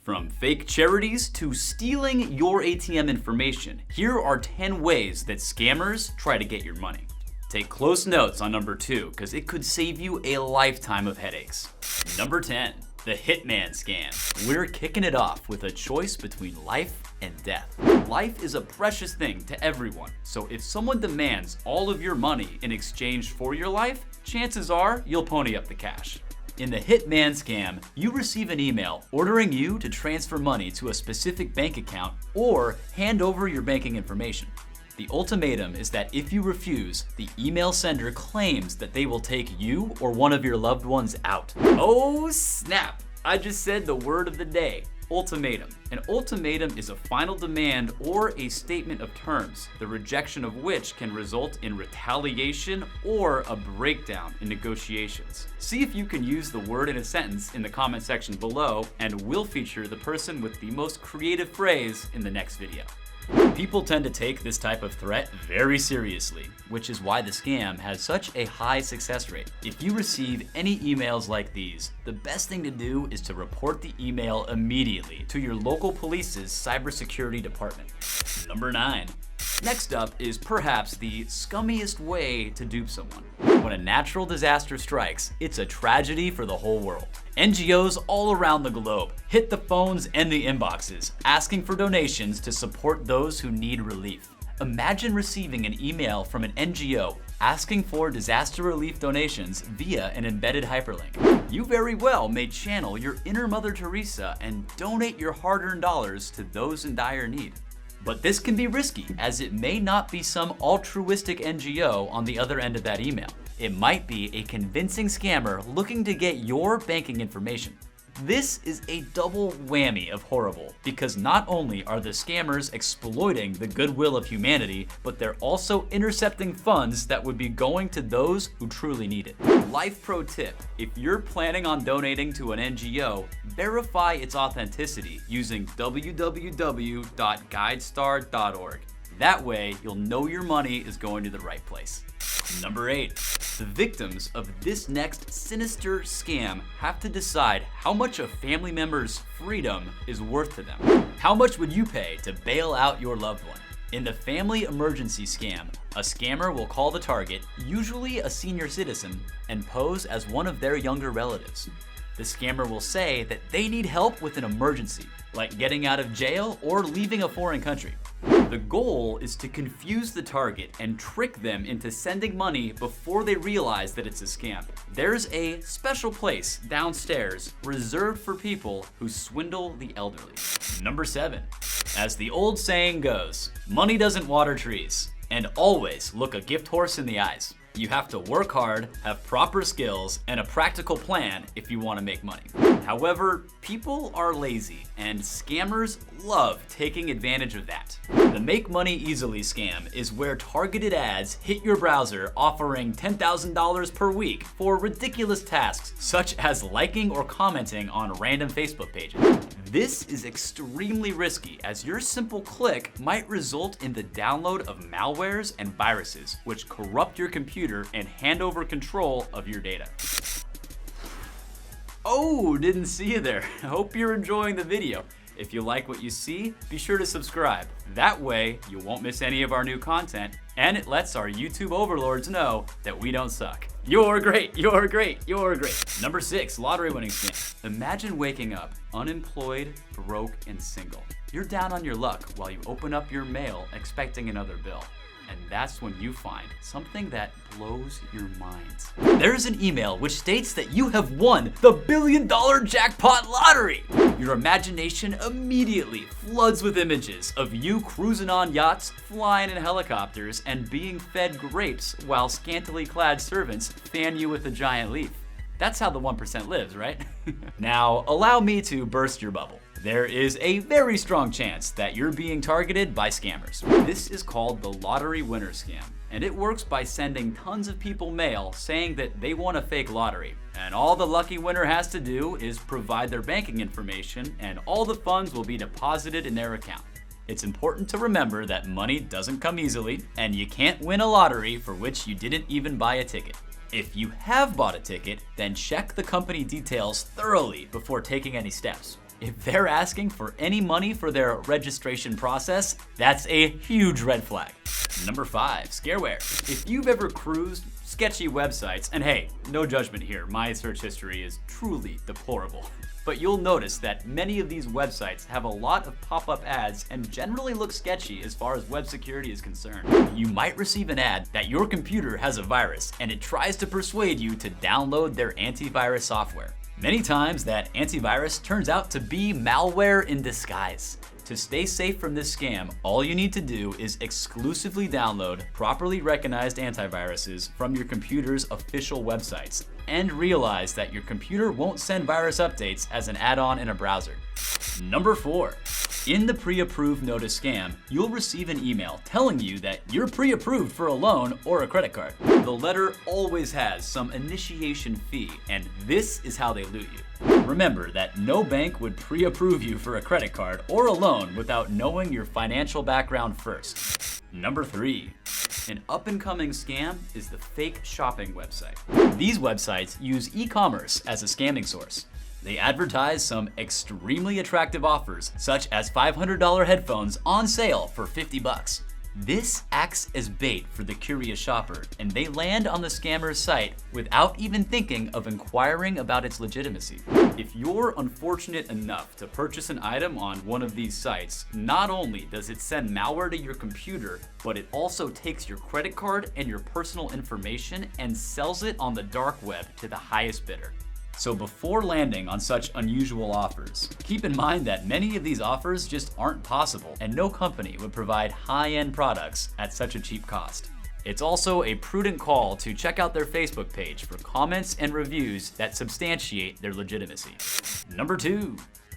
From fake charities to stealing your ATM information, here are 10 ways that scammers try to get your money. Take close notes on number 2, because it could save you a lifetime of headaches. Number 10, the Hitman Scam. We're kicking it off with a choice between life and death. Life is a precious thing to everyone, so if someone demands all of your money in exchange for your life, chances are you'll pony up the cash. In the Hitman Scam, you receive an email ordering you to transfer money to a specific bank account or hand over your banking information. The ultimatum is that if you refuse, the email sender claims that they will take you or one of your loved ones out. Oh snap! I just said the word of the day. Ultimatum. An ultimatum is a final demand or a statement of terms, the rejection of which can result in retaliation or a breakdown in negotiations. See if you can use the word in a sentence in the comment section below, and we'll feature the person with the most creative phrase in the next video. People tend to take this type of threat very seriously, which is why the scam has such a high success rate. If you receive any emails like these, the best thing to do is to report the email immediately to your local police's cybersecurity department. Number 9. Next up is perhaps the scummiest way to dupe someone. When a natural disaster strikes, it's a tragedy for the whole world. NGOs all around the globe hit the phones and the inboxes, asking for donations to support those who need relief. Imagine receiving an email from an NGO asking for disaster relief donations via an embedded hyperlink. You very well may channel your inner Mother Teresa and donate your hard-earned dollars to those in dire need. But this can be risky, as it may not be some altruistic NGO on the other end of that email. It might be a convincing scammer looking to get your banking information. This is a double whammy of horrible, because not only are the scammers exploiting the goodwill of humanity, but they're also intercepting funds that would be going to those who truly need it. Life pro tip: if you're planning on donating to an NGO, verify its authenticity using www.guidestar.org. That way, you'll know your money is going to the right place. Number 8. The victims of this next sinister scam have to decide how much a family member's freedom is worth to them. How much would you pay to bail out your loved one? In the family emergency scam, a scammer will call the target, usually a senior citizen, and pose as one of their younger relatives. The scammer will say that they need help with an emergency, like getting out of jail or leaving a foreign country. The goal is to confuse the target and trick them into sending money before they realize that it's a scam. There's a special place downstairs reserved for people who swindle the elderly. Number 7. As the old saying goes, money doesn't water trees, and always look a gift horse in the eyes. You have to work hard, have proper skills, and a practical plan if you want to make money. However, people are lazy, and scammers love taking advantage of that. The Make Money Easily scam is where targeted ads hit your browser offering $10,000 per week for ridiculous tasks, such as liking or commenting on random Facebook pages. This is extremely risky, as your simple click might result in the download of malwares and viruses, which corrupt your computer and hand over control of your data. Oh, didn't see you there. I hope you're enjoying the video. If you like what you see, be sure to subscribe. That way, you won't miss any of our new content, and it lets our YouTube overlords know that we don't suck. You're great, you're great, you're great. Number 6, lottery winning scam. Imagine waking up unemployed, broke, and single. You're down on your luck while you open up your mail expecting another bill. And that's when you find something that blows your mind. There's an email which states that you have won the $1 billion jackpot lottery. Your imagination immediately floods with images of you cruising on yachts, flying in helicopters, and being fed grapes while scantily clad servants fan you with a giant leaf. That's how the 1% lives, right? Now, allow me to burst your bubble. There is a very strong chance that you're being targeted by scammers. This is called the lottery winner scam, and it works by sending tons of people mail saying that they won a fake lottery, and all the lucky winner has to do is provide their banking information, and all the funds will be deposited in their account. It's important to remember that money doesn't come easily, and you can't win a lottery for which you didn't even buy a ticket. If you have bought a ticket, then check the company details thoroughly before taking any steps. If they're asking for any money for their registration process, that's a huge red flag. Number 5, scareware. If you've ever cruised sketchy websites, and hey, no judgment here, my search history is truly deplorable. But you'll notice that many of these websites have a lot of pop-up ads and generally look sketchy as far as web security is concerned. You might receive an ad that your computer has a virus and it tries to persuade you to download their antivirus software. Many times that antivirus turns out to be malware in disguise. To stay safe from this scam, all you need to do is exclusively download properly recognized antiviruses from your computer's official websites and realize that your computer won't send virus updates as an add-on in a browser. Number 4. In the pre-approved notice scam, you'll receive an email telling you that you're pre-approved for a loan or a credit card. The letter always has some initiation fee, and this is how they loot you. Remember that no bank would pre-approve you for a credit card or a loan without knowing your financial background first. Number 3. An up-and-coming scam is the fake shopping website. These websites use e-commerce as a scamming source. They advertise some extremely attractive offers, such as $500 headphones on sale for $50. This acts as bait for the curious shopper, and they land on the scammer's site without even thinking of inquiring about its legitimacy. If you're unfortunate enough to purchase an item on one of these sites, not only does it send malware to your computer, but it also takes your credit card and your personal information and sells it on the dark web to the highest bidder. So before landing on such unusual offers, keep in mind that many of these offers just aren't possible, and no company would provide high-end products at such a cheap cost. It's also a prudent call to check out their Facebook page for comments and reviews that substantiate their legitimacy. Number 2.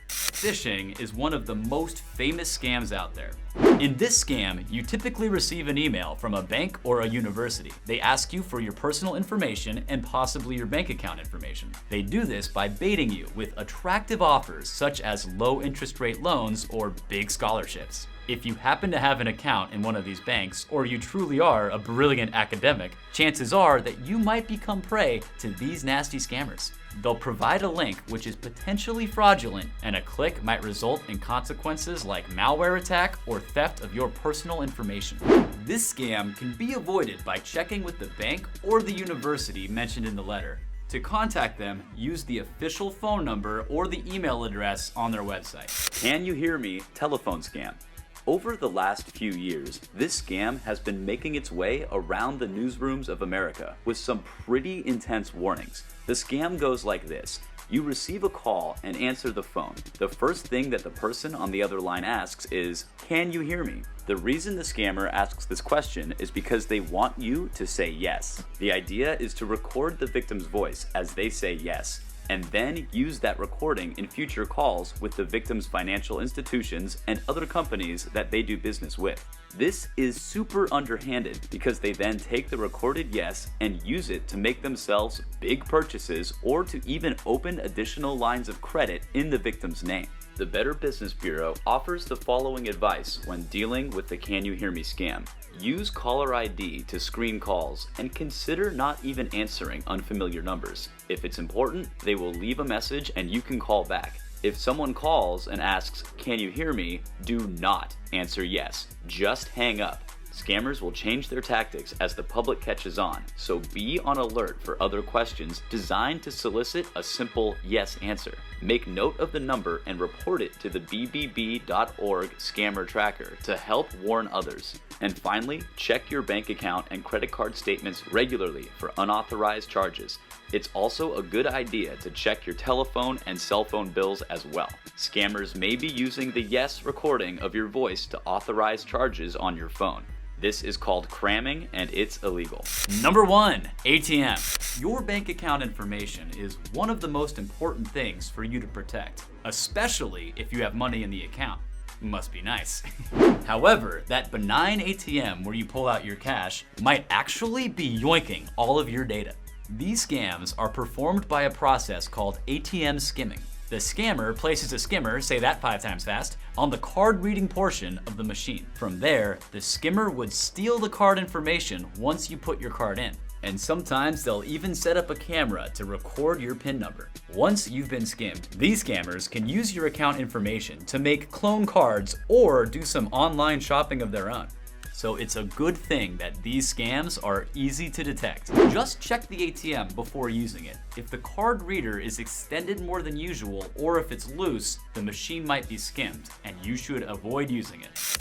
Phishing is one of the most famous scams out there. In this scam, you typically receive an email from a bank or a university. They ask you for your personal information and possibly your bank account information. They do this by baiting you with attractive offers such as low interest rate loans or big scholarships. If you happen to have an account in one of these banks, or you truly are a brilliant academic, chances are that you might become prey to these nasty scammers. They'll provide a link which is potentially fraudulent, and a click might result in consequences like malware attack or theft of your personal information. This scam can be avoided by checking with the bank or the university mentioned in the letter. To contact them, use the official phone number or the email address on their website. Can you hear me? Telephone scam. Over the last few years, this scam has been making its way around the newsrooms of America with some pretty intense warnings. The scam goes like this. You receive a call and answer the phone. The first thing that the person on the other line asks is, "Can you hear me?" The reason the scammer asks this question is because they want you to say yes. The idea is to record the victim's voice as they say yes, and then use that recording in future calls with the victim's financial institutions and other companies that they do business with. This is super underhanded because they then take the recorded yes and use it to make themselves big purchases or to even open additional lines of credit in the victim's name. The Better Business Bureau offers the following advice when dealing with the Can You Hear Me scam. Use caller ID to screen calls and consider not even answering unfamiliar numbers. If it's important, they will leave a message and you can call back. If someone calls and asks, "Can you hear me?" do not answer yes. Just hang up. Scammers will change their tactics as the public catches on, so be on alert for other questions designed to solicit a simple yes answer. Make note of the number and report it to the bbb.org scammer tracker to help warn others. And finally, check your bank account and credit card statements regularly for unauthorized charges. It's also a good idea to check your telephone and cell phone bills as well. Scammers may be using the yes recording of your voice to authorize charges on your phone. This is called cramming and it's illegal. Number 1, ATM. Your bank account information is one of the most important things for you to protect, especially if you have money in the account. Must be nice. However, that benign ATM where you pull out your cash might actually be yoinking all of your data. These scams are performed by a process called ATM skimming. The scammer places a skimmer, say that 5 times fast, on the card reading portion of the machine. From there, the skimmer would steal the card information once you put your card in. And sometimes they'll even set up a camera to record your PIN number. Once you've been skimmed, these scammers can use your account information to make clone cards or do some online shopping of their own. So it's a good thing that these scams are easy to detect. Just check the ATM before using it. If the card reader is extended more than usual, or if it's loose, the machine might be skimmed, and you should avoid using it.